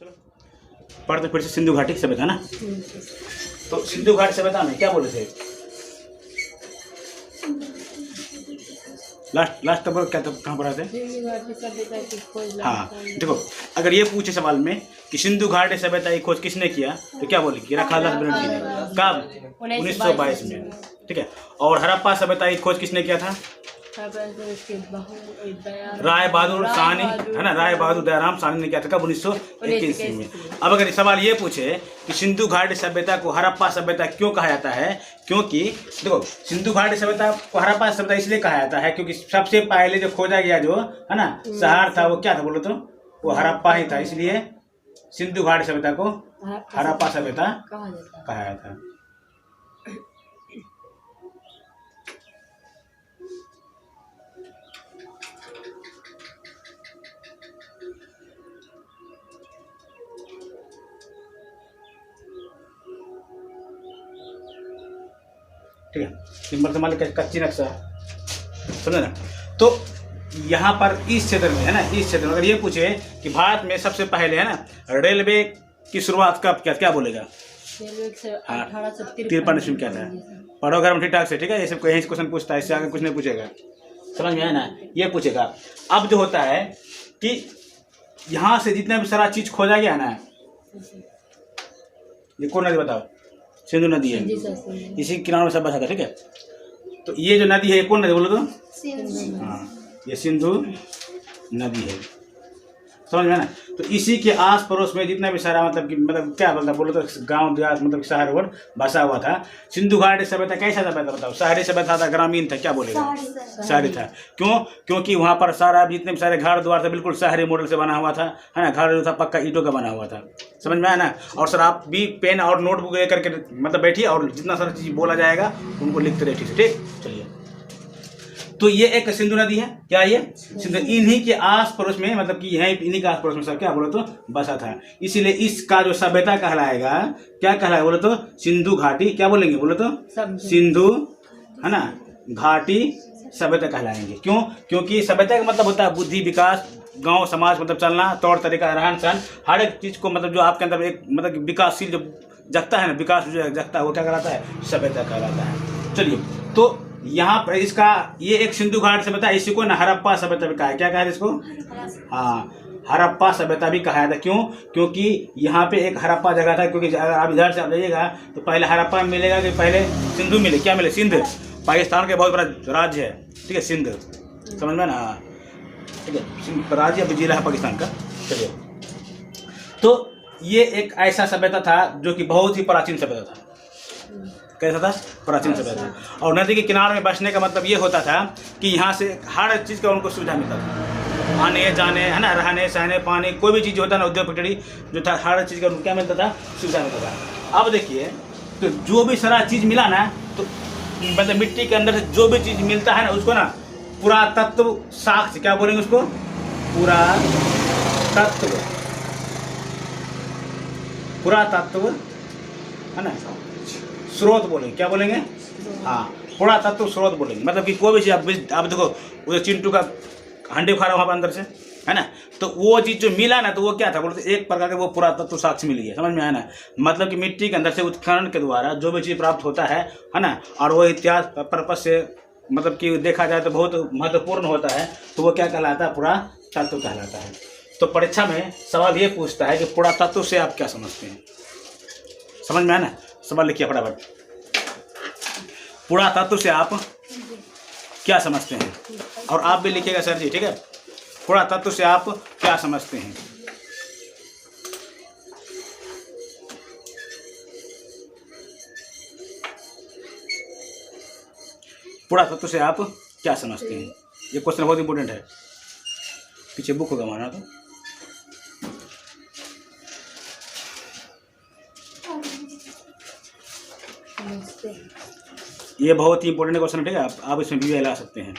चलो पढ़ते फिर से सिंधु घाटी सभ्यता ना। तो सिंधु घाटी सभ्यता में क्या बोले थे? लास्ट तब क्या तब कहाँ पढ़ा थे? हाँ देखो, अगर ये पूछे सवाल में कि सिंधु घाटी सभ्यता की खोज किसने किया तो क्या बोलेगी? खालदास बनर्जी ने। कब? 1922 में। ठीक है। और हड़प्पा सभ्यता की खोज किसने किया था? राय बहादुर साहनी, है ना, राय बहादुर दयाराम साहनी ने किया था। कब? 1921 में। अब अगर सवाल ये पूछे कि सिंधु घाटी सभ्यता को हड़प्पा सभ्यता क्यों कहा जाता है, क्योंकि देखो सिंधु घाटी सभ्यता को हड़प्पा सभ्यता इसलिए कहा जाता है क्योंकि सबसे पहले जो खोजा गया जो है ना शहर था वो क्या था बोलो तो? वो हड़प्पा ही था, इसलिए सिंधु घाटी सभ्यता को हड़प्पा सभ्यता कहा जाता है। ठीक है। सिंबल से मान लीजिए कच्ची नक्शा समझे ना। तो यहाँ पर इस क्षेत्र में है ना, इस क्षेत्र में अगर ये पूछे कि भारत में सबसे पहले है ना रेलवे की शुरुआत कब क्या बोलेगा? 1853 ईस्वी क्या था? पढ़ो घर में ठीक ठाक से। ठीक है। ये सब यही क्वेश्चन पूछता है, इससे आगे कुछ नहीं पूछेगा। समझ में आया ना? ये पूछेगा। अब जो होता है कि यहाँ से जितना भी सारा चीज खोजा गया ना, ये कौन नदी बताओ? सिंधु नदी है, इसी किनारों में सब बसा था। ठीक है। तो ये जो नदी है ये कौन नदी बोलो तो? हाँ, ये सिंधु नदी है। समझ में ना? तो इसी के आस पड़ोस में जितना भी सारा मतलब क्या बोलता बोलो तो गांव देहात मतलब शहर और बसा हुआ था। सिंधु घाटी सभ्यता कैसा सभ्यता बताओ? शहरी सभ्यता था, ग्रामीण था, क्या बोलेगा? शहरी था। क्यों? क्योंकि वहाँ पर सारा जितने भी सारे घर द्वार थे बिल्कुल शहरी मॉडल से बना हुआ था, है ना। घर जो था पक्का ईंटों का बना हुआ था। समझ में आया ना? और सर आप भी पेन और नोटबुक लेकर के मतलब बैठिए और जितना सारा चीज बोला जाएगा उनको लिखते रहिए। ठीक है, ठीक। चलिए, तो ये एक सिंधु नदी है। क्या ये सिंधु? इन्हीं के आस पड़ोस में मतलब कि यहीं इन्हीं के आस पड़ोस में सब क्या बोलो तो बसा था। इसीलिए इसका जो सभ्यता कहलाएगा क्या कहलाएगा बोलो तो? सिंधु घाटी। क्या बोलेंगे बोलो तो? सिंधु, है ना, घाटी सभ्यता कहलाएंगे। क्यों? क्योंकि सभ्यता का मतलब होता है बुद्धि, विकास, गांव समाज मतलब चलना, तौर तरीका, रहन सहन, हर एक चीज को मतलब जो आपके अंदर एक मतलब विकासशील जो जगता है ना, विकास जो जगता है वो क्या कहलाता है? सभ्यता कहलाता है। चलिए, तो यहाँ पर इसका ये एक सिंधु घाटी सभ्यता, इसी को ना हड़प्पा सभ्यता भी कहा है। क्या कहा है इसको? हाँ, हड़प्पा सभ्यता भी कहा था। क्यों? क्योंकि यहाँ पे एक हड़प्पा जगह था। क्योंकि अगर आप इधर से आप जाइएगा तो पहले हड़प्पा मिलेगा कि पहले सिंधु मिले? क्या मिले? सिंध। पाकिस्तान का बहुत बड़ा राज्य है। ठीक है, सिंध। समझ में ना? ठीक है, सिंध राज्य अभी जिला है पाकिस्तान का। चलिए, तो ये एक ऐसा सभ्यता था जो कि बहुत ही प्राचीन सभ्यता था। कैसा था? प्राचीन सभ्यता। और नदी के किनारे में बसने का मतलब ये होता था कि यहाँ से हर चीज़ का उनको सुविधा मिलता था, आने जाने, है ना, रहने सहने, पानी, कोई भी चीज़ होता है ना, उद्योग फैक्ट्री जो था, हर चीज़ का उनको क्या मिलता था? सुविधा मिलता था। अब देखिए, तो जो भी सारा चीज़ मिला ना, तो मतलब मिट्टी के अंदर से जो भी चीज़ मिलता है ना उसको ना पुरातत्व साक्ष्य, क्या बोलेंगे उसको? पुरातत्व, पुरातत्व, है ना, स्रोत बोलेंगे। क्या बोलेंगे? हाँ, पुरातत्व स्रोत बोलेंगे। मतलब कि कोई भी चीज़ आप देखो, वो चिंटू का हंडी खा रहा वहाँ पर अंदर से, है ना, तो वो चीज़ जो मिला ना तो वो क्या था बोलते? एक प्रकार का वो पुरातत्व साक्ष्य मिल गया। समझ में आया ना? मतलब कि मिट्टी के अंदर से उत्खनन के द्वारा जो भी चीज़ प्राप्त होता है ना, और वो इतिहास पर्पज से मतलब कि देखा जाए तो बहुत महत्वपूर्ण होता है, तो वो क्या कहलाता है? पुरातत्व कहलाता है। तो परीक्षा में सवाल ये पूछता है कि पुरातत्व से आप क्या समझते हैं? समझ में आया ना? सवाल लिखिए फटाफट। पुरातत्व से आप क्या समझते हैं? और आप भी लिखिएगा सर जी। ठीक है, पुरातत्व से आप क्या समझते हैं? पुरातत्व से आप क्या समझते हैं? ये क्वेश्चन बहुत इंपॉर्टेंट है। पीछे बुक होगा हमारा। तो ये बहुत ही इंपॉर्टेंट क्वेश्चन है। ठीक है, आप इसमें भी ला सकते हैं।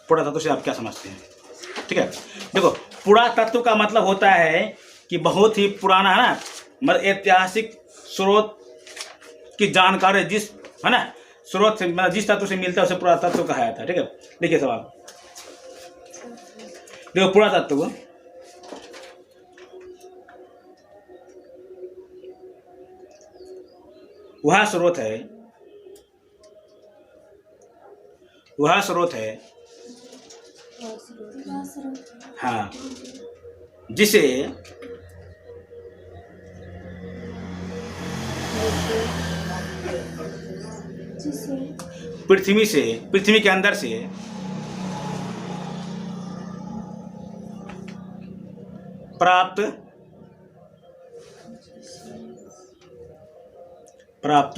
पुरातत्व से आप क्या समझते हैं? ठीक है, देखो, पुरातत्व का मतलब होता है कि बहुत ही पुराना, है ना, मतलब ऐतिहासिक स्रोत की जानकारी, जिस, है ना, स्रोत से मतलब जिस तत्व से मिलता है उसे पुरातत्व कहा जाता है। ठीक है, देखिए सवाल, देखो पुरातत्व वह स्रोत है, वह स्रोत है, हाँ, जिसे पृथ्वी के अंदर से प्राप्त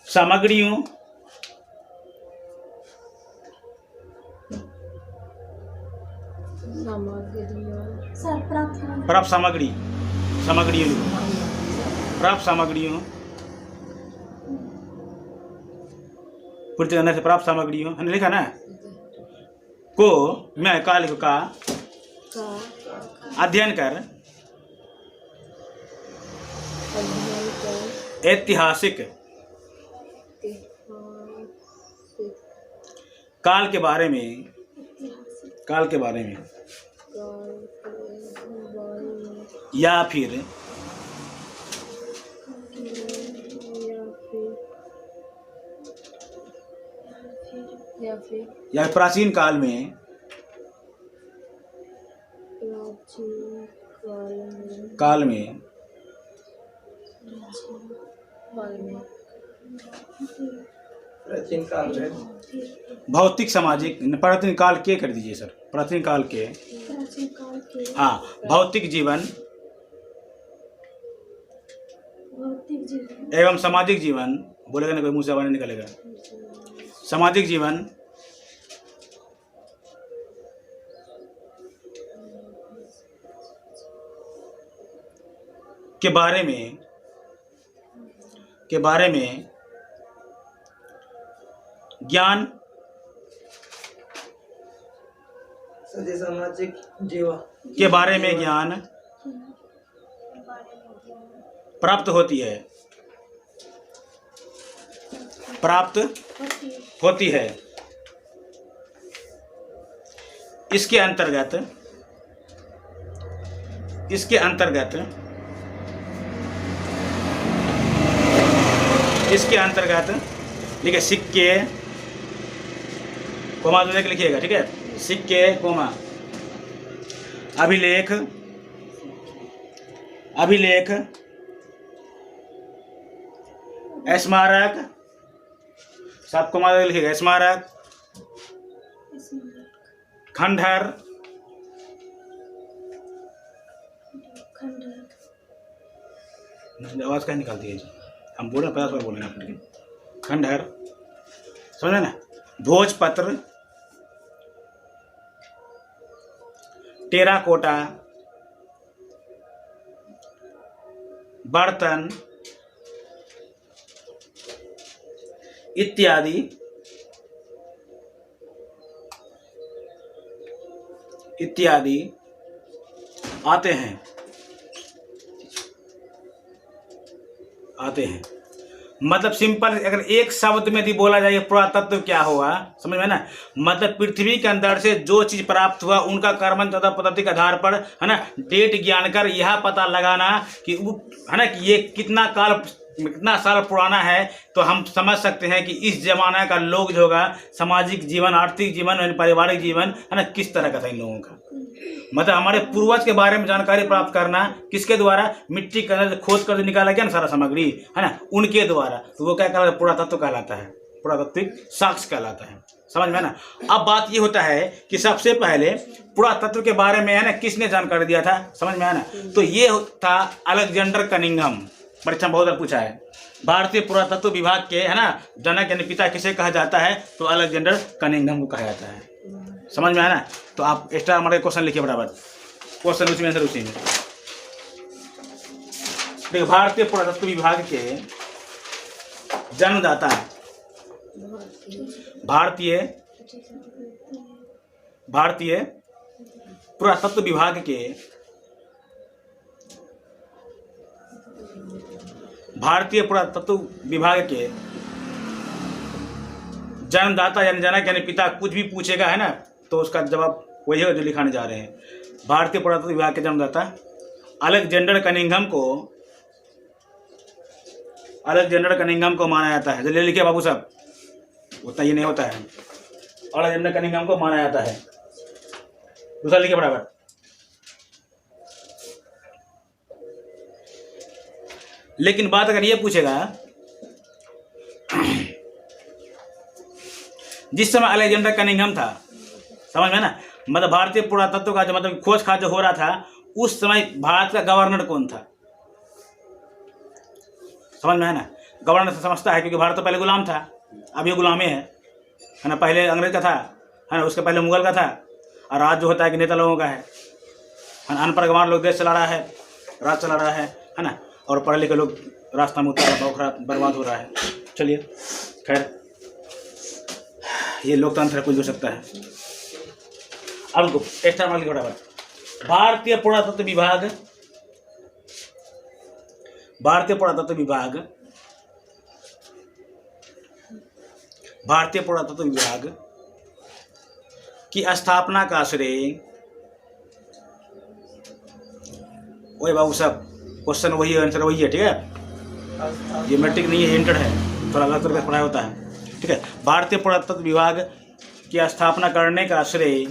सामग्रियों पृथ्वी के अंदर से प्राप्त सामग्रियों, हमने लिखा ना, को मैं काल का अध्ययन कर ऐतिहासिक काल के बारे में या फिर प्राचीन काल में भौतिक सामाजिक, प्राचीन काल के कर दीजिए सर, प्राचीन काल के, हाँ, भौतिक जीवन एवं सामाजिक जीवन, बोलेगा ना कोई मुंह से आवाज नहीं निकलेगा, सामाजिक जीवन के बारे में ज्ञान, सामाजिक जीवन के बारे में ज्ञान प्राप्त होती है। इसके अंतर्गत लिखे सिक्के, कोमा दूसरे के लिखिएगा, ठीक है, सिक्के, कोमा, अभिलेख, स्मारक, सब कोमा दूसरे लिखिएगा, स्मारक, खंडहर, आवाज कहीं निकालती है जी, हम बोले 50 बार बोलेंगे आपके, खंडहर, समझे ना, भोजपत्र, टेराकोटा, बर्तन इत्यादि आते हैं। मतलब सिंपल, अगर एक शब्द में यदि बोला जाए पुरातत्व क्या हुआ, समझ में ना, मतलब पृथ्वी के अंदर से जो चीज प्राप्त हुआ उनका कर्मण तथा पद्धति के आधार पर, है ना, डेट ज्ञान कर यह पता लगाना कि है ना कि ये कितना साल पुराना है, तो हम समझ सकते हैं कि इस जमाना का लोग जो होगा, सामाजिक जीवन, आर्थिक जीवन, पारिवारिक जीवन, है ना, किस तरह का था इन लोगों का। मतलब हमारे पूर्वज के बारे में जानकारी प्राप्त करना किसके द्वारा, मिट्टी के अंदर खोद कर निकाला गया ना सारा सामग्री, है ना, उनके द्वारा, तो वो क्या कहलाता है, पुरातत्व कहलाता है, पुरातात्विक साक्ष्य कहलाता है, समझ में ना। अब बात ये होता है कि सबसे पहले पुरातत्व के बारे में, है ना, किसने जानकारी दिया था, समझ में आया ना, तो ये था अलेक्जेंडर कनिंघम, परीक्षा बहुत बार पूछा है, भारतीय पुरातत्व विभाग के, है ना, जनक यानी पिता किसे कहा जाता है, तो अलेक्जेंडर कनिंघम को कहा जाता है, समझ में आया ना। तो आप एक्स्ट्रा हमारे क्वेश्चन लिखिए बराबर, क्वेश्चन उसी में आंसर उसी में। देखिए, भारतीय पुरातत्व विभाग के जन्मदाता, भारतीय पुरातत्व विभाग के जन्मदाता यानी जनक यानी पिता, कुछ भी पूछेगा, है ना, तो उसका जवाब वही है जो लिखाने जा रहे हैं। भारतीय पुरातत्व विभाग के जन्मदाता अलेक्जेंडर कनिंघम को माना जाता है। जल्दी लिखिए बाबू साहब, उतना ये नहीं होता है। अलेक्जेंडर कनिंघम को माना जाता है। दूसरा लिखिए बराबर। लेकिन बात अगर ये पूछेगा, जिस समय अलेक्जेंडर कनिंघम था, समझ में ना, मतलब भारतीय पुरातत्व का जो मतलब खोज खाज जो हो रहा था, उस समय भारत का गवर्नर कौन था? समझ में है ना। गवर्नर से समझता है क्योंकि भारत तो पहले गुलाम था, अब ये गुलामी है ना। पहले अंग्रेज का था, है ना, उसके पहले मुगल का था। और राज जो होता है कि नेता लोगों का है ना। अनपढ़ गंवार लोग देश चला रहा है, राज चला रहा है ना। और पढ़े लिखे लोग रास्ता में उतारा, बौखरा, बर्बाद हो रहा है। चलिए खैर, ये लोकतंत्र है, कुछ हो सकता है। अब उनको एक्स्ट्रा मार्क के बराबर। भारतीय पुरातत्व विभाग की स्थापना का श्रेय, वही बाबू साहब क्वेश्चन वही है, आंसर वही है, ठीक है। ये मैट्रिक नहीं है, इंटर है, थोड़ा अलग तरह का पढ़ाई होता है, ठीक है। भारतीय पुरातत्व विभाग की स्थापना करने का श्रेय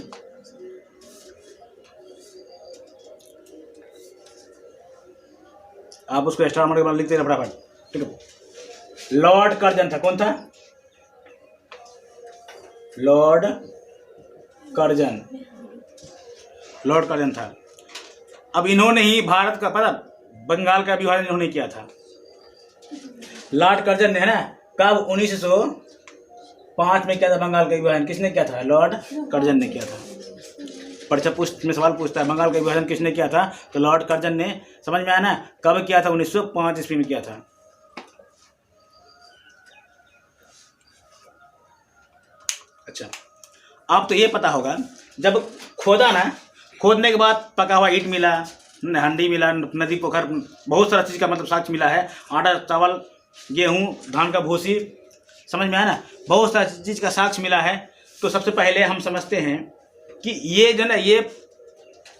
आप उसको एक्स्ट्रा मार्क के बाद लिखते रहे फटाफट, ठीक है। लॉर्ड कर्जन था। कौन था? लॉर्ड कर्जन था। अब इन्होंने ही भारत का पता बंगाल का विभाजन इन्होंने किया था। लॉर्ड कर्जन ने, है ना, कब 1905 में किया था बंगाल का विभाजन। किसने किया था? लॉर्ड कर्जन ने किया था। परीक्षा में सवाल पूछता है बंगाल का विभाजन किसने किया था, तो लॉर्ड कर्जन ने। समझ में आया ना, कब किया था? 1905 ईस्वी में किया था। अच्छा, अब तो ये पता होगा, जब खोदा ना, खोदने के बाद पका हुआ ईंट मिला, हंडी मिला, नदी पोखर, बहुत सारा चीज़ का मतलब साक्ष्य मिला है। आटा, चावल, गेहूँ, धान का भूसी, समझ में आया ना, बहुत सारा चीज़ का साक्ष्य मिला है। तो सबसे पहले हम समझते हैं कि ये जो ना, ये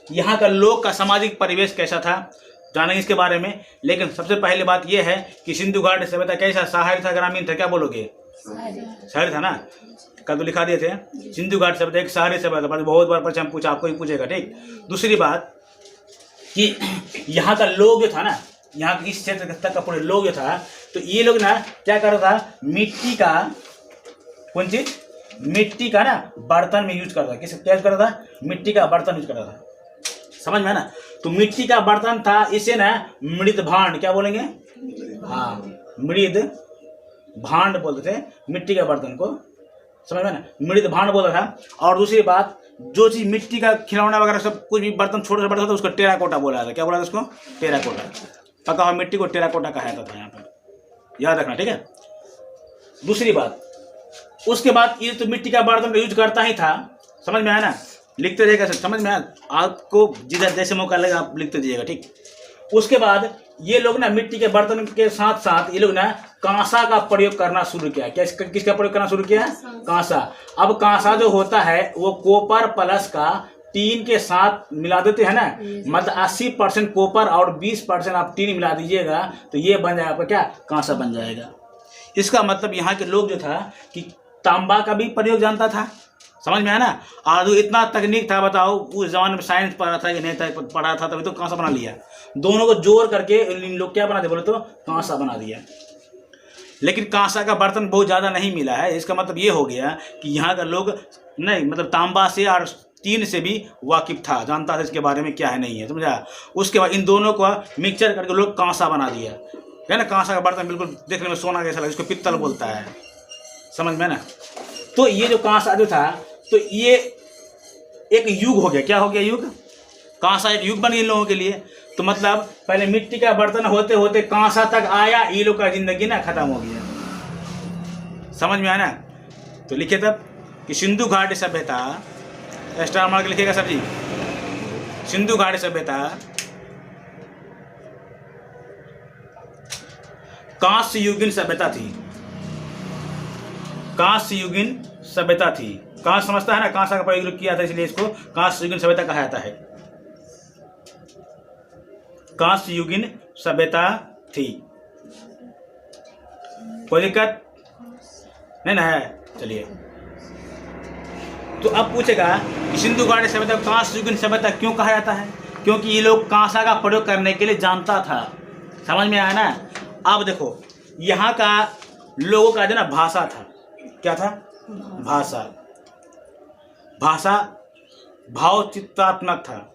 यहाँ का लोग का सामाजिक परिवेश कैसा था, जानेंगे इसके बारे में। लेकिन सबसे पहले बात ये है कि सिंधु घाटी सभ्यता कैसा, शहरी था ग्रामीण था? क्या बोलोगे? शहरी था ना, कल तो लिखा दिए थे। सिंधु घाटी सभ्यता एक शहरी सभ्यता, बहुत बार परीक्षा में पूछा, आपको ही पूछेगा, ठीक। दूसरी बात कि यहाँ का लोग जो था ना, यहाँ इस क्षेत्र तक का पूरे लोग जो था, तो ये लोग ना क्या कर रहा था, मिट्टी का, कौन चीज, मिट्टी का ना बर्तन में यूज करता था। किस क्या यूज करता था? मिट्टी का बर्तन यूज करता था। समझ में ना, तो मिट्टी का बर्तन था, इसे ना मृद भांड, क्या बोलेंगे? हाँ, मृद भांड बोलते थे मिट्टी का बर्तन को। समझ में ना, मृद भांड बोलता था। और दूसरी बात, जो चीज मिट्टी का खिलौना वगैरह सब कुछ भी बर्तन छोटा सा बर्तन था, उसको टेराकोटा बोला था। क्या बोला था उसको? टेराकोटा। पका हुआ मिट्टी को टेराकोटा कहा जाता था यहाँ पर, याद रखना, ठीक है। दूसरी बात, उसके बाद ये तो मिट्टी का बर्तन का यूज करता ही था। समझ में आया ना, लिखते रहिएगा, समझ में आया आपको, जिधर जैसे मौका लगेगा आप लिखते जाइएगा, ठीक। उसके बाद ये लोग ना मिट्टी के बर्तन के साथ साथ ये लोग ना कांसा का प्रयोग करना शुरू किया। क्या किसका प्रयोग करना शुरू किया? कांसा। अब कांसा जो होता है वो कॉपर प्लस का टीन के साथ मिला देते हैं ना, मतलब 80% कॉपर और 20% आप टीन मिला दीजिएगा, तो ये बन जाएगा आपका क्या? कांसा बन जाएगा। इसका मतलब यहाँ के लोग जो था कि तांबा का भी प्रयोग जानता था। समझ में आया ना, और इतना तकनीक था, बताओ उस जमाने में साइंस पढ़ा था कि नहीं था, पढ़ा था, तभी तो कांसा बना लिया। दोनों को जोड़ करके इन लोग क्या बना दिया, बोले तो कांसा बना दिया। लेकिन कांसा का बर्तन बहुत ज़्यादा नहीं मिला है। इसका मतलब ये हो गया कि यहाँ का लोग नहीं, मतलब तांबा से और टीन से भी वाकिफ था, जानता था इसके बारे में क्या है नहीं है, समझा। उसके बाद इन दोनों को मिक्सचर करके लोग कांसा बना दिया, है ना। कांसा का बर्तन बिल्कुल देखने में सोना जैसा लगता है, इसको पित्तल बोलता है। समझ में ना, तो ये जो कांसा जो था, तो ये एक युग हो गया। क्या हो गया? युग। कांसा एक युग बन गया इन लोगों के लिए। तो मतलब पहले मिट्टी का बर्तन होते होते कांसा तक आया, ये लोग का जिंदगी ना खत्म हो गया। समझ में आया ना, तो लिखे तब कि सिंधु घाटी सभ्यता, स्टार मार्क लिखेगा सर जी, सिंधु घाटी सभ्यता कांस्य युगीन सभ्यता थी। कांस्य युगीन सभ्यता थी। कांस्य समझता है ना, कांसा का प्रयोग किया था, इसलिए इसको कांस्य युगीन सभ्यता कहा जाता है। कांस्य युगीन सभ्यता थी। कोई दिक्कत नहीं ना है? चलिए, तो अब पूछेगा कि सिंधु घाटी सभ्यता को कांस्य युगीन सभ्यता क्यों कहा जाता है? क्योंकि ये लोग कांसा का प्रयोग करने के लिए जानता था। समझ में आया ना? अब देखो, यहाँ का लोगों का जो ना भाषा था, क्या था? भाषा। भाषा भाव चित्रात्मक था,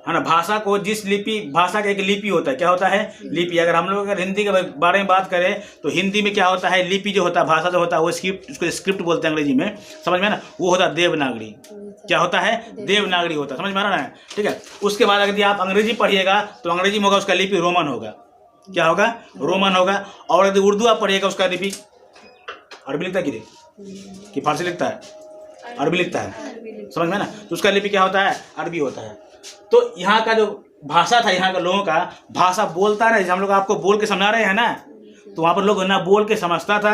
है ना। भाषा को जिस लिपि, भाषा का एक लिपि होता है, क्या होता है? लिपि। अगर हम लोग अगर हिंदी के बारे में बात करें तो हिंदी में क्या होता है? लिपि जो होता है, भाषा जो होता है वो स्क्रिप्ट, उसको स्क्रिप्ट बोलते हैं अंग्रेजी में, समझ में ना। वो होता है देवनागरी। क्या होता है? देवनागरी होता है, समझ में आ रहा है? ठीक है। उसके बाद अगर आप अंग्रेजी पढ़िएगा तो अंग्रेजी में होगा उसका लिपि रोमन होगा। क्या होगा? रोमन होगा। और यदि उर्दू आप पढ़िएगा उसका लिपि अरबी लिखता है कि फारसी लिखता है? अरबी लिखता है, समझ में ना। तो उसका लिपि क्या होता है? अरबी होता है। तो यहाँ का जो भाषा था, यहाँ का लोगों का भाषा बोलता रहे, हम लोग आपको बोल के समझा रहे हैं ना, तो वहाँ पर लोग ना बोल के समझता था,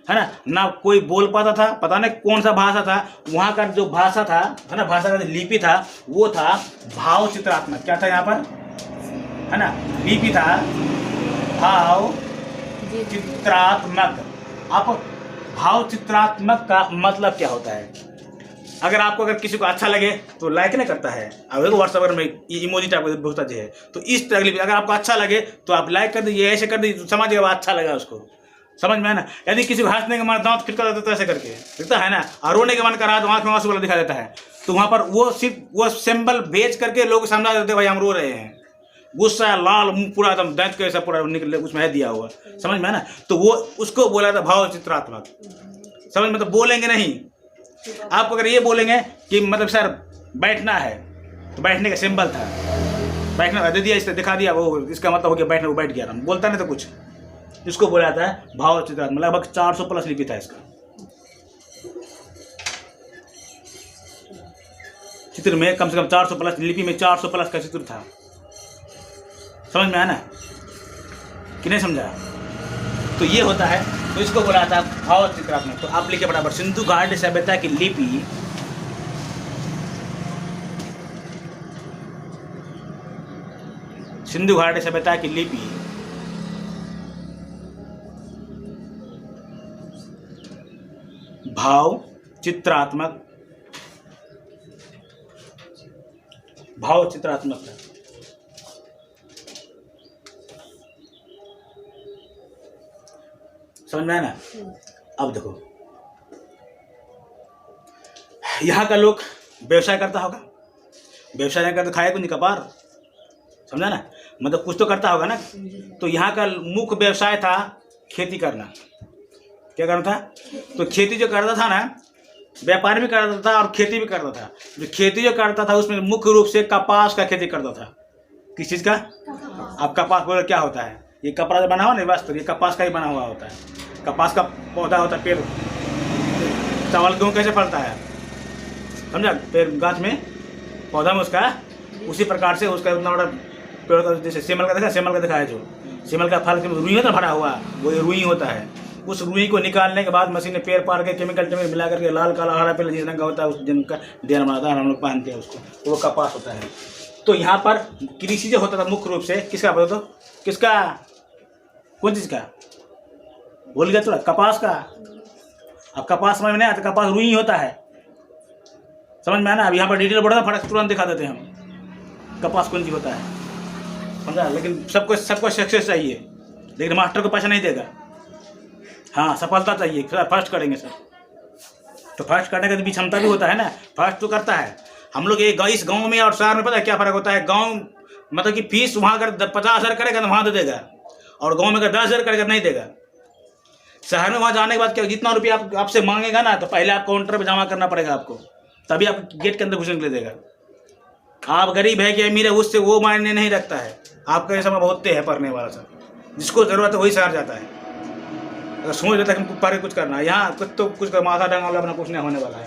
है ना, ना कोई बोल पाता था, पता नहीं कौन सा भाषा था। वहाँ का जो भाषा था, है ना, भाषा का जो लिपि था वो था भाव चित्रात्मक। क्या था यहाँ पर? है ना, लिपि था भाव चित्रात्मक। आप भाव चित्रात्मक का मतलब क्या होता है? अगर आपको, अगर किसी को अच्छा लगे तो लाइक नहीं करता है, अब व्हाट्सएप में इमोजी टाइप का बहुत अच्छे है, तो इस तरह की अगर आपको अच्छा लगे तो आप लाइक कर दीजिए, ऐसे कर दीजिए, समझिएगा अच्छा लगा उसको, समझ में है ना। यदि किसी को हंसने का मन, दांत खिटका देता है ऐसे करके, दिखता है ना, और रोने का मन कर रहा है तो आँख में आंसू वाला दिखा देता है, तो वहाँ पर वो सिर्फ वो सिंबल भेज करके लोग समझा देते भाई हम रो रहे हैं। गुस्सा, लाल मुंह पूरा एकदम दांत के ऐसा पूरा निकले उसमें है दिया हुआ, समझ में है ना। तो वो उसको बोला था भाव चित्रात्मक। समझ में? तो बोलेंगे नहीं आप, अगर ये बोलेंगे कि मतलब सर बैठना है, तो बैठने का सिंबल था, बैठना दे दिया, इससे दिखा दिया, वो इसका मतलब हो गया बैठने, वो बैठ गया, हम बोलता नहीं तो कुछ। इसको बोला जाता है भाव चित्रात्मक। लगभग 400 प्लस लिपि था इसका। चित्र में कम से कम 400 प्लस लिपि में 400 प्लस का चित्र था। समझ में आया ना कि नहीं समझा? तो ये होता है, तो इसको बोला था भाव चित्रात्मक। तो आप लिखे बराबर सिंधु घाटी सभ्यता की लिपि सिंधु घाटी सभ्यता की लिपि भाव चित्रात्मक था। समझ में आया ना? अब देखो, यहाँ का लोग व्यवसाय करता होगा, व्यवसाय नहीं करता खाएगा नहीं कपार, समझा ना, मतलब कुछ तो करता होगा ना। तो यहाँ का मुख्य व्यवसाय था खेती करना। क्या करना था? तो खेती जो करता था ना, व्यापार भी करता था और खेती भी करता था। जो खेती जो करता था उसमें मुख्य रूप से कपास का खेती करता था। किस चीज़ का? अब कपास बोले क्या होता है? ये कपड़ा जो बना हुआ नहीं, वास्तव ये कपास का ही बना हुआ होता है। कपास का पौधा होता है, पेड़। चावल गेहूँ कैसे फलता है, समझा? पेड़ गाछ में, पौधा में उसका उसी प्रकार से उसका उतना बड़ा पेड़ होता है। जैसे सेमल का देखा, सेमल का देखा है, जो सेमल का फल रुई होता है भरा हुआ, वो रुई होता है। उस रुई को निकालने के बाद मशीन में पेड़ पार के केमिकल मिला करके लाल काला हरा पीला जिस रंग का होता है उस जिनका डिजाइन बनाता है, हम लोग पहनते हैं उसको, तो वो कपास होता है। तो यहाँ पर कृषि जो होता था मुख्य रूप से किसका बोलते, तो किसका, कौन चीज़ का बोल गया थोड़ा? कपास का। अब कपास समझ में नहीं आता, कपास रुई होता है, समझ में आया ना। अब यहाँ पर डिटेल बढ़ा था, फटक तुरंत दिखा देते हैं हम कपास कौन चीज होता है, समझा। लेकिन सबको सक्सेस चाहिए, लेकिन मास्टर को पैसा नहीं देगा। हाँ, सफलता चाहिए, फर्स्ट करेंगे सर, तो फर्स्ट करने का भी क्षमता भी होता है ना, फर्स्ट तो करता है। हम लोग ये इस गांव में और शहर में पता है क्या फ़र्क होता है? गांव मतलब कि फीस वहाँ अगर 50,000 करेगा तो वहाँ दे देगा, और गांव में अगर 10,000 करेगा नहीं देगा। शहर में वहाँ जाने के बाद क्या, जितना रुपया आपसे मांगेगा ना, तो पहले आप काउंटर पर जमा करना पड़ेगा आपको, तभी आप गेट के अंदर घुसने के लिए देगा। आप गरीब है कि अमीर है उससे वो मायने नहीं रखता है। आपका ऐसा बहुत है पढ़ने वाला सर, जिसको ज़रूरत है वही शहर जाता है। अगर सोच लेता है कि पढ़ के कुछ करना है, यहाँ कुछ तो कुछ माथा डांगा वाला अपना कुछ नहीं होने वाला है,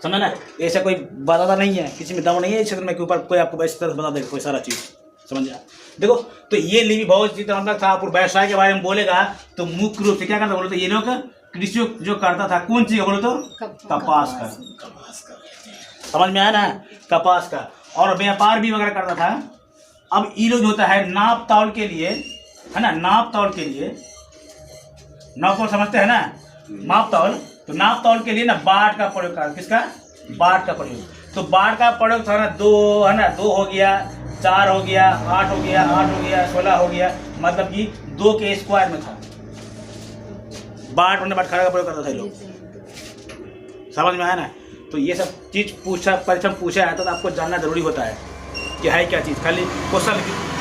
समझा ना। ऐसा कोई बताता नहीं है, किसी में दम नहीं है इस क्षेत्र में के ऊपर कोई आपको इस तरह बता देगा कोई सारा चीज़, समझा। देखो, तो ये लिपि बहुत चित्रात्मक था। और व्यवसाय के बारे में बोलेगा तो मुख्य रूप से क्या करता बोले तो ये लोग कृषि जो करता था कौन चीज़ बोले तो कपास का, समझ में आया ना, कपास का। और व्यापार भी वगैरह करता था, अब ई लोग जो होता है नाप तौल के लिए, है ना, नाप तौल के लिए, नाप तौल समझते हैं ना, माप तौल, तो नाप तौल के लिए ना बाट का प्रयोग कर, किसका, बाट का प्रयोग। तो बाट का प्रयोग था ना 2, है ना, 2 हो गया, 4 हो गया, 8 हो गया, 8 हो गया, 16 हो गया, मतलब कि 2 के स्क्वायर में था। बाट मतलब बाटखारा का प्रयोग करता था लोग, समझ में आया ना। तो ये सब चीज परीक्षा में पूछा है तो आपको जानना जरूरी होता है कि है क्या चीज़। खाली क्वेश्चन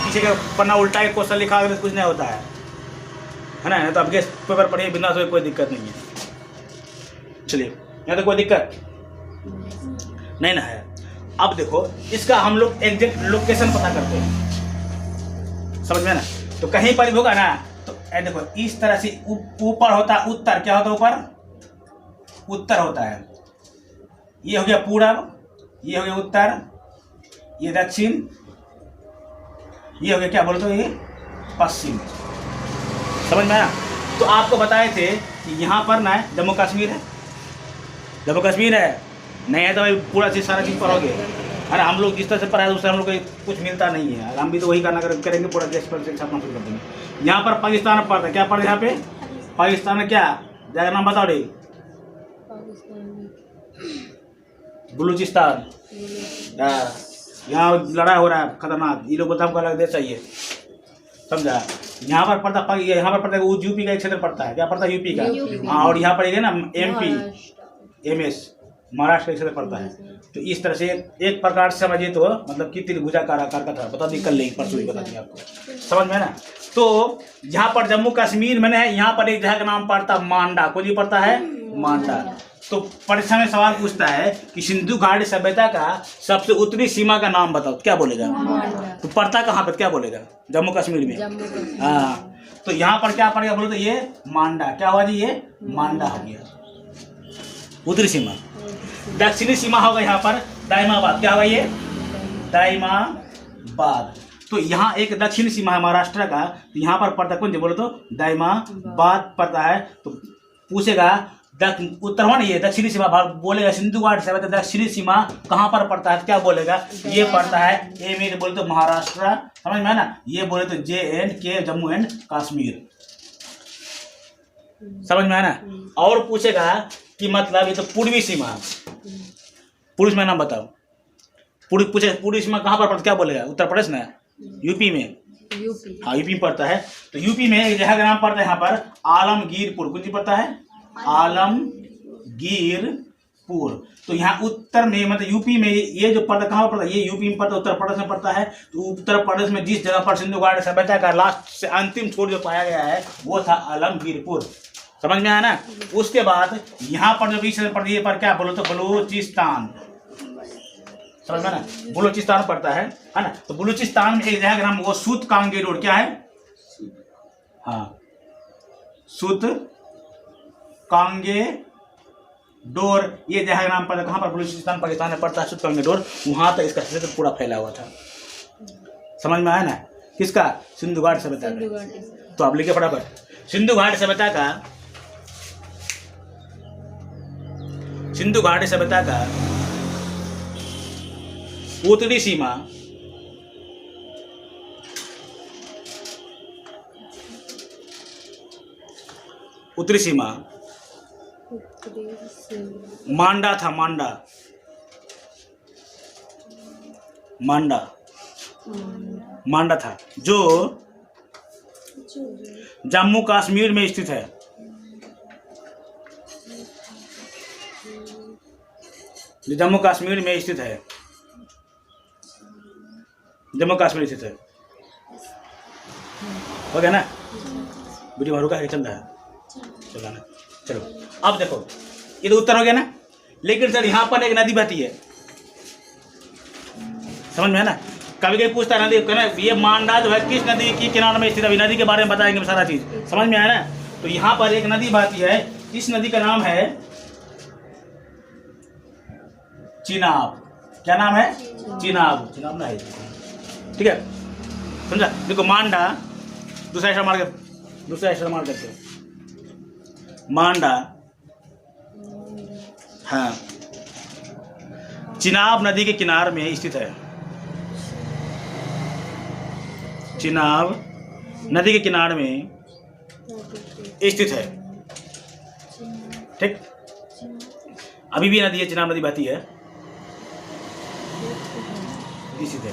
पीछे का पन्ना उल्टा के क्वेश्चन लिखा हो तो कुछ नहीं होता है ना। तो आपके पेपर पढ़िए बिना सोचे, कोई दिक्कत नहीं है। चलिए, यहाँ तो कोई दिक्कत नहीं ना है। अब देखो इसका हम लोग एग्जैक्ट लोकेशन पता करते हैं, समझ में ना। तो कहीं पर भी होगा ना, तो देखो इस तरह से ऊपर होता है उत्तर, क्या होता है ऊपर, उत्तर होता है। ये हो गया पूरब, ये हो गया उत्तर, ये दक्षिण, ये हो गया क्या बोलते हो, ये पश्चिम, समझ में आया। तो आपको बताए थे कि यहाँ पर ना जम्मू कश्मीर है, जम्मू कश्मीर है, नहीं है तो भाई पूरा चीज़ सारा चीज़ पढ़ोगे। अरे हम लोग जिस तरह से पढ़ाए उससे हम लोग को कुछ मिलता नहीं है। हम भी तो वही करना करेंगे, पूरा देश पर छापना शुरू कर देंगे। यहाँ पर पाकिस्तान पढ़ता है, क्या पढ़ता है यहाँ पे, पाकिस्तान में क्या जगह नाम बताओ रे, बलूचिस्तान, यहाँ लड़ाई हो रहा है खतरनाक, ये लोग बोलते हमको अलग देश चाहिए, समझा। यहाँ पर पड़ता, यहाँ पर पड़ता है यूपी का एक क्षेत्र पड़ता है, क्या पड़ता है यूपी का, हाँ, और यहाँ पर ना MP MS महाराष्ट्र का क्षेत्र पड़ता है। तो इस तरह से एक प्रकार से समझिए तो मतलब कि त्रिभुजाकार आकार का था, बता दी कल लेंगे, परसों ही बता देंगे आपको, समझ में ना। तो यहाँ पर जम्मू कश्मीर में है, यहाँ पर एक जगह का नाम पड़ता मांडा, कोई भी पड़ता है मांडा। तो परीक्षा में सवाल पूछता है कि सिंधु घाटी सभ्यता का सबसे उत्तरी सीमा का नाम बताओ, क्या बोलेगा, तो पड़ता कहाँ पर, क्या बोलेगा, जम्मू कश्मीर में, हाँ। तो यहाँ पर क्या पड़ेगा बोलो तो ये मांडा, क्या हुआ जी, ये मांडा हो गया उत्तरी सीमा। दक्षिणी सीमा होगा यहाँ पर दाइमाबाद, क्या होगा ये दाइमाबाद। तो यहाँ एक दक्षिणी सीमा है महाराष्ट्र का, तो यहाँ पर पड़ता कौन जी बोलो तो दाइमाबाद पड़ता है। तो पूछेगा उत्तर हुआ ना, ये दक्षिणी सीमा बोलेगा सिंधु घाटी सभ्यता दक्षिणी सीमा कहाँ पर पड़ता है, क्या बोलेगा, ये पड़ता है ए में बोले तो महाराष्ट्र, समझ में है ना। ये बोले तो JNK जम्मू एंड कश्मीर, समझ में है ना। और पूछेगा कि मतलब ये तो पूर्वी सीमा, पूर्वी सीमा नाम बताओ, पूर्वी सीमा कहाँ पर पड़ता, क्या बोलेगा, उत्तर प्रदेश ना, यूपी में, हाँ यूपी में पड़ता है। तो यूपी में एक जगह का नाम पड़ता है यहाँ पर आलमगीरपुर, कौन सी पड़ता है, आलमगीरपुर। तो यहाँ उत्तर में मतलब यूपी में ये जो पड़ता कहाँ पड़ता है, ये यूपी में पड़ता है, उत्तर प्रदेश में पड़ता है। तो उत्तर प्रदेश में जिस जगह पर सिंधु घाटी सभ्यता का लास्ट से अंतिम छोर जो पाया गया है वो था आलमगीरपुर, समझ में आया ना। उसके बाद यहाँ पर जो बीच पर ये पर क्या बोलो तो बलूचिस्तान, समझ में ना, बलूचिस्तान पड़ता है ना। तो बलूचिस्तान में एक जगह का नाम वो सूत कांगे रोड, क्या है, हाँ सूत कांगे डोर, ये जगह का नाम पड़ता है कहाँ पर, बलूचिस्तान पाकिस्तान में पड़ता है, सूत कांगे डोर, वहां तक इसका क्षेत्र पूरा फैला हुआ था, समझ में आया ना, किसका, सिंधु घाटी सभ्यता का। तो आप लिखे फटाफट, सिंधु घाटी सभ्यता का, सिंधु घाटी सभ्यता का उत्तरी सीमा मांडा था, मांडा था जो जम्मू कश्मीर में स्थित है, जो जम्मू कश्मीर में स्थित है, जम्मू कश्मीर स्थित है, हो गया ना। वीडियो रुका है, चल रहा है, चलाना, चलो। अब देखो ये तो उत्तर हो गया ना, लेकिन सर यहाँ पर एक नदी बहती है, समझ में है ना। कभी कभी पूछता है नदी कहना ये मांडा जो है किस नदी की किनारे में स्थित है, नदी के बारे में बताएंगे सारा चीज, समझ में आया ना। तो यहाँ पर एक नदी बहती है, इस नदी का नाम है चिनाब, क्या नाम है, चिनाब, चिनाब ना है, ठीक है, समझा। देखो मांडा, दूसरा ऐसा मार करके मांडा, हाँ चिनाब नदी के किनारे में स्थित है, चिनाब नदी के किनारे में स्थित है। ठीक, अभी भी नदी है, चिनाब नदी बहती है, स्थित है।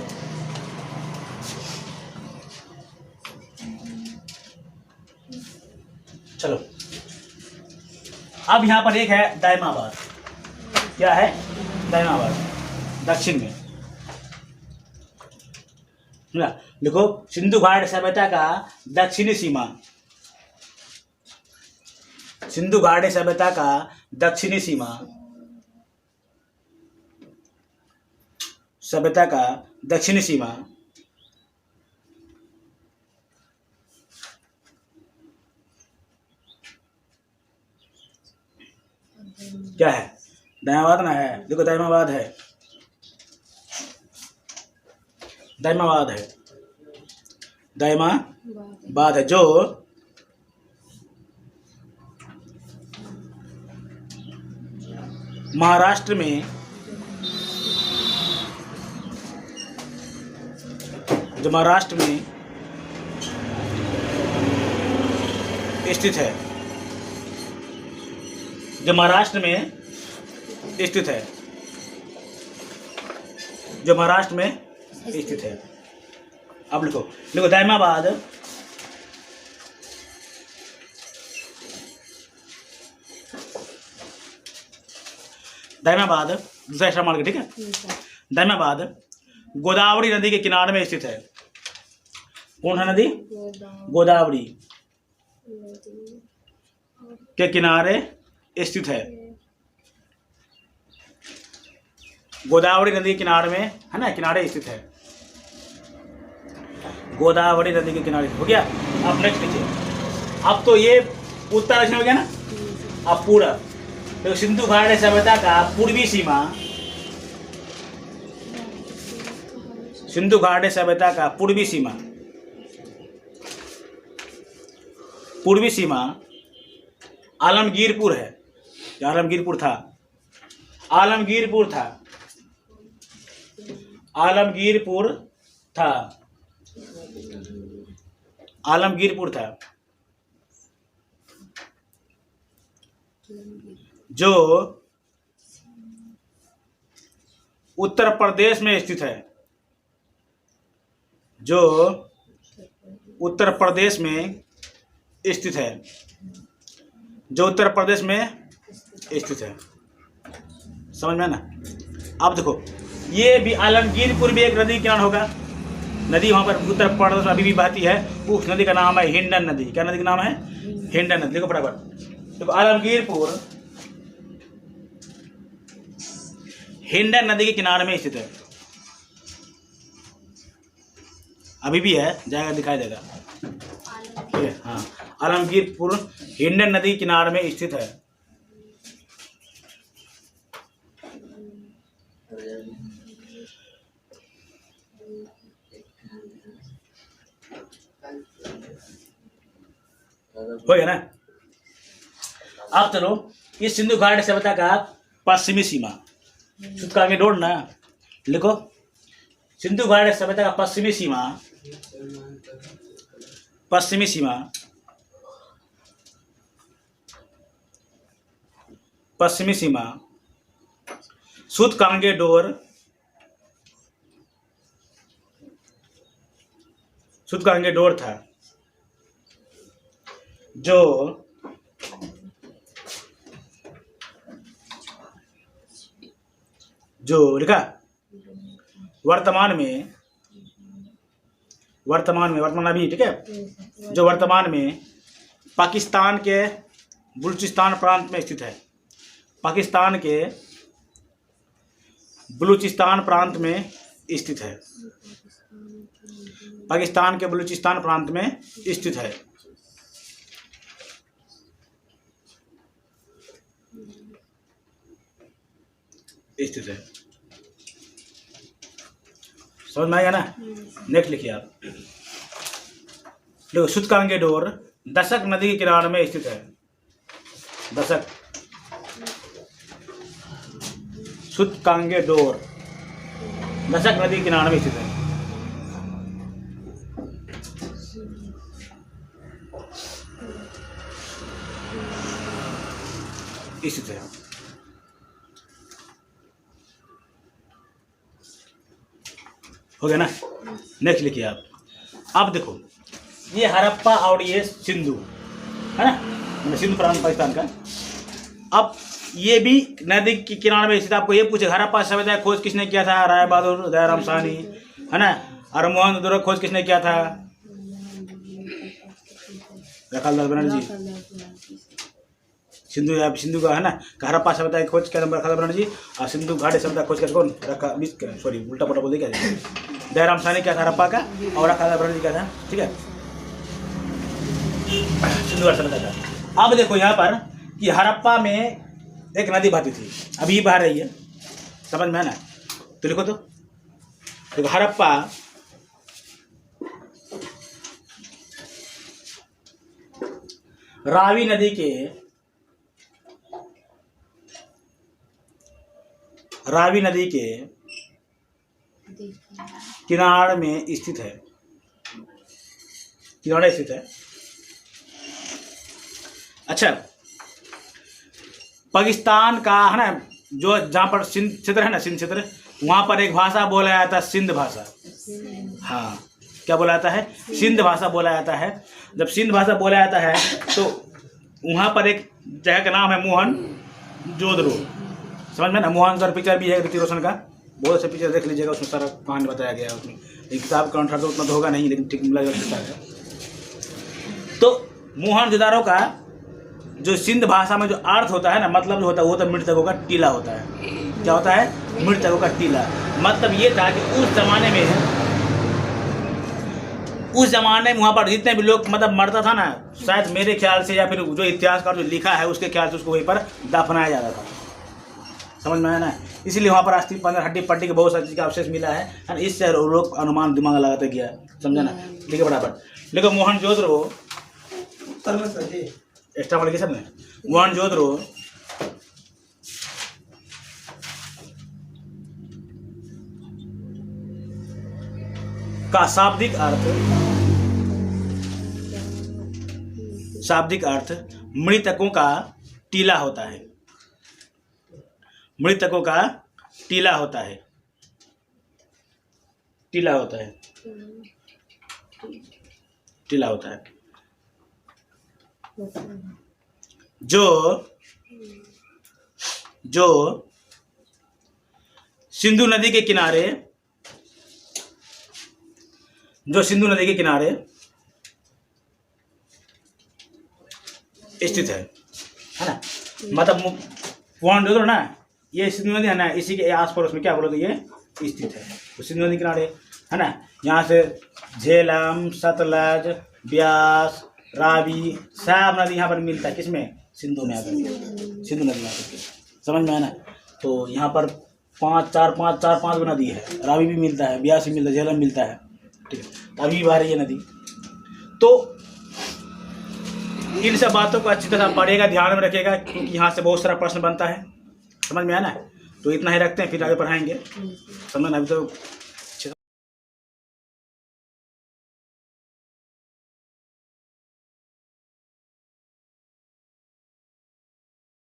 चलो अब यहां पर एक है दायमाबाद। क्या है? दायमाबाद, दक्षिण में। देखो, सिंधु घाट सभ्यता का दक्षिणी सीमा, सिंधु घाटी सभ्यता का दक्षिणी सीमा, सभ्यता का दक्षिणी सीमा क्या है? दायमाबाद ना है। देखो, दायमाबाद है, दायमाबाद है, दायमाबाद है, जो महाराष्ट्र में, जो महाराष्ट्र में स्थित है, जो महाराष्ट्र में स्थित है, जो महाराष्ट्र में स्थित है। अब लिखो, लिखो दायमाबाद दायमाबाद दूसरा एक्स्ट्रा मार्केट। ठीक है, दायमाबाद गोदावरी नदी के किनारे में स्थित है। कौन है नदी? गोदावरी के किनारे स्थित है। गोदावरी नदी के किनारे में है ना, किनारे स्थित है, गोदावरी नदी के किनारे। हो गया। अब नेक्स्ट लीजिए। अब तो ये उत्तर दक्षिण हो गया ना, अब पूरा तो सिंधु घाटी सभ्यता का पूर्वी सीमा, सिंधु घाटी सभ्यता का पूर्वी सीमा, पूर्वी सीमा आलमगीरपुर है। आलमगीरपुर था, आलमगीरपुर था, आलमगीरपुर था, आलमगीरपुर था, जो उत्तर प्रदेश में स्थित है, जो उत्तर प्रदेश में स्थित है, जो उत्तर प्रदेश में स्थित है। समझ में ना? अब देखो, ये भी आलमगीरपुर भी एक नदी किनारा होगा, नदी वहां पर उत्तर प्रदेश में अभी भी बहती है। उस नदी का नाम है हिंडन नदी। क्या नदी का नाम है? हिंडन नदी। देखो बराबर, देखो आलमगीरपुर हिंडन नदी के किनारे में स्थित है, अभी भी है, जाएगा दिखाई देगा। ठीक है, हाँ, आलमगीरपुर हिंडन नदी किनारे में स्थित है। हो गया ना? अब चलो, इस सिंधु घाटी सभ्यता का पश्चिमी सीमा, शुद्ध का आगे ढूंढना, लिखो सिंधु घाटी सभ्यता का पश्चिमी सीमा, पश्चिमी सीमा, पश्चिमी सीमा सुत कांगे डोर, सुत कांगे डोर था, जो लिखा वर्तमान वर्तमान अभी, ठीक है, जो वर्तमान में पाकिस्तान के बलूचिस्तान प्रांत में स्थित है, पाकिस्तान के बलूचिस्तान प्रांत में स्थित है, पाकिस्तान के बलूचिस्तान प्रांत में स्थित है। स्थित है। समझ में आएगा ना? नेक्स्ट लिखिए आप, देखो सुत कांगे डोर दशक नदी के किनारे में स्थित है। दशक, सुत कांगे डोर दशक नदी के किनारे में स्थित है। स्थित है। हो गया ना? नेक्स्ट लिखिए आप। अब देखो ये हड़प्पा और ये सिंधु है ना, मतलब सिंधु प्रांत पाकिस्तान का। अब ये भी नदी के किनारे में स्थित। आपको ये पूछे हड़प्पा सभ्यता की खोज किसने किया था? राय बहादुर दयाराम साहनी है ना। और मोहनजोदड़ो खोज किसने किया था? रखालदास बनर्जी। सिंधु का है ना, हड़प्पा सभ्यता की खोज किया रखालदास बनर्जी, और सिंधु घाटी सभ्यता खोज किया कौन? सॉरी उल्टा पुल्टा बोल दिया क्या? दयाराम साहनी क्या था हड़प्पा का, और रखालदास बनर्जी क्या था? ठीक है, सिंधु घाटी सभ्यता का। अब देखो यहाँ पर कि हड़प्पा में एक नदी बहती थी, अभी बह रही है, समझ में है ना? तो लिखो तो देखो हड़प्पा रावी नदी के किनारे में स्थित है। किनारे स्थित है। अच्छा, पाकिस्तान का है ना, जो जहाँ पर सिंध क्षेत्र है ना, सिंध क्षेत्र, वहाँ पर एक भाषा बोला जाता है सिंध भाषा। हाँ, क्या बोला जाता है? सिंध भाषा बोला जाता है। जब सिंध भाषा बोला जाता है तो वहाँ पर एक जगह का नाम है मोहनजोदड़ो। समझ में ना? मोहनजोदड़ो पिक्चर भी है ऋतिक रोशन का, बहुत से पिक्चर देख लीजिएगा, उसमें सारा कहानी बताया गया है। उसमें एक किताब का अनुसार तो उतना तो होगा नहीं, लेकिन ठीक मिला है। तो मोहनजोदड़ो का जो सिंध भाषा में जो अर्थ होता है ना, मतलब जो होता है वो तो मृतकों का टीला होता है। क्या होता है? मृतकों का टीला। मतलब ये था कि उस जमाने में वहाँ पर जितने भी लोग मतलब मरता था ना, शायद मेरे ख्याल से या फिर जो इतिहासकार जो लिखा है उसके ख्याल से उसको वहीं पर दफनाया जाता था। समझ में आया ना? इसलिए वहाँ पर अस्थि पंजर हड्डी पट्टी के बहुत सारी चीज़ का अवशेष मिला है। इससे लोग अनुमान दिमाग लगाते गया। समझा ना? लिखो बराबर, लिखो मोहनजोदड़ो एक्स्ट्रा वाले के सब में। मोहनजोदड़ो का शाब्दिक अर्थ मृतकों का टीला होता है। मृतकों का टीला होता है। टीला होता है। टीला होता है जो सिंधु नदी के किनारे स्थित है ना। मतलब मोहनजोदड़ो ना, ये सिंधु नदी है ना, इसी के आस पड़ोस में क्या बोलो तो ये स्थित है। तो सिंधु नदी किनारे है ना, यहाँ से झेलम, सतलज, ब्यास, रावी सब नदी यहाँ पर मिलता है। किसमें? सिंधु में आकर, सिंधु नदी यहाँ पर। समझ में आया ना? तो यहाँ पर पाँच गो नदी है। रावी भी मिलता है, ब्यास भी मिलता है, झेलम मिलता है। ठीक है, अभी बह रही है नदी। तो इन सब बातों को अच्छी तरह पढ़ेगा, ध्यान में रखेगा, क्योंकि यहाँ से बहुत सारा प्रश्न बनता है। समझ में आया ना? तो इतना ही रखते हैं, फिर आगे पढ़ाएंगे। समझ ना? अभी तो